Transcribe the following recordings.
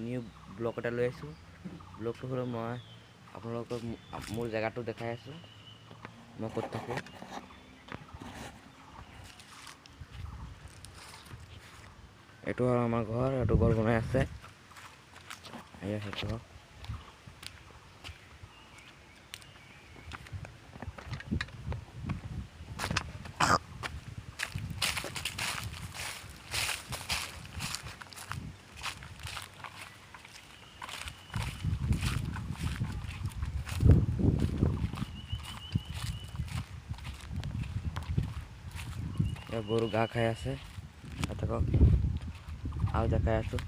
New blog এটা লৈ আহিছোঁ। ব্লগটো হ'ল মই আপোনালোকক মোৰ জেগাটো দেখাই আছোঁ, মই ক'ত থাকোঁ। এইটো হ'ল আমাৰ ঘৰ, এইটো ঘৰ বনাই আছে। এয়া সেইটো গৰু ঘাঁহ খাই আছে, থাকক আৰু দেখাই আছোঁ।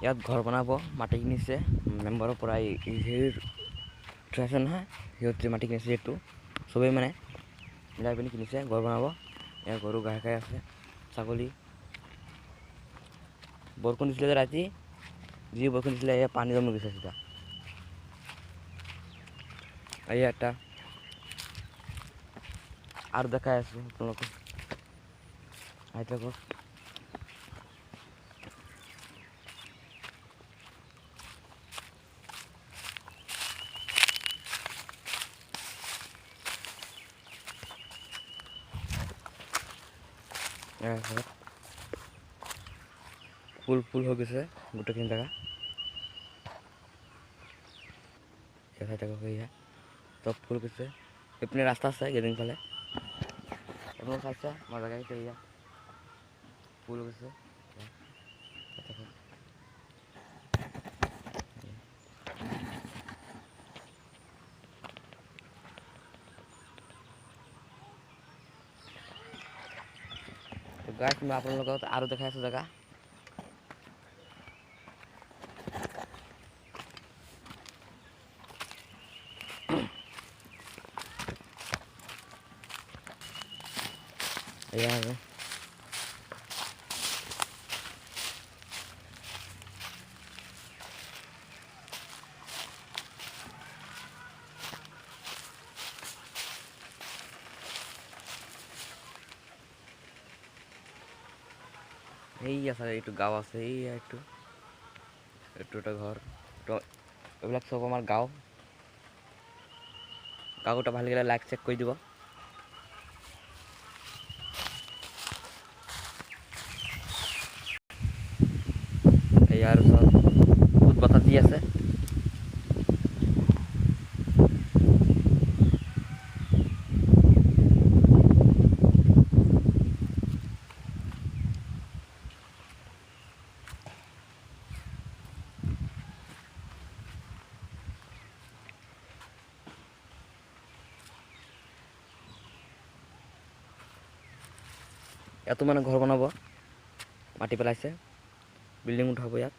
ইয়াত ঘৰ বনাব মাটি কিনিছে মেম্বাৰৰ পৰা, আছে নহয়, সিহঁতে মাটি কিনিছে। এইটো চবেই মানে মিলাই পিনি কিনিছে, ঘৰ বনাব। ইয়াত গৰু ঘাঁহ খাই আছে, ছাগলী। বৰষুণ দিছিলে যে ৰাতি, যি বৰষুণ দিছিলে এয়া পানী জমি গৈছে চিধা। এয়া এটা আৰু দেখাই আছোঁ আপোনালোকক, আহি থাকক। ফুল ফুল হৈ গৈছে গোটেইখিনি জেগা। দেখাই থাকক, এয়া চব ফুল গৈছে। এইপিনে ৰাস্তা আছে গেলিং ফালে, এইপিনে চাইছে মই জেগা এয়া ফুল গৈছে। গাইছ মই আপোনালোকক আৰু দেখাই আছোঁ জেগা। এয়া আৰু এই আছে, এইটো গাঁও আছে, এইটো এটা ঘৰ। তো এইবিলাক চব আমাৰ গাঁও। গাঁওটা ভাল লাগিলে লাইক চেক কৰি দিব। এয়া আৰু চব বহুত বতাহ দি আছে। ইয়াতো মানে ঘৰ বনাব, মাটি পেলাইছে, বিল্ডিং উঠাব ইয়াত।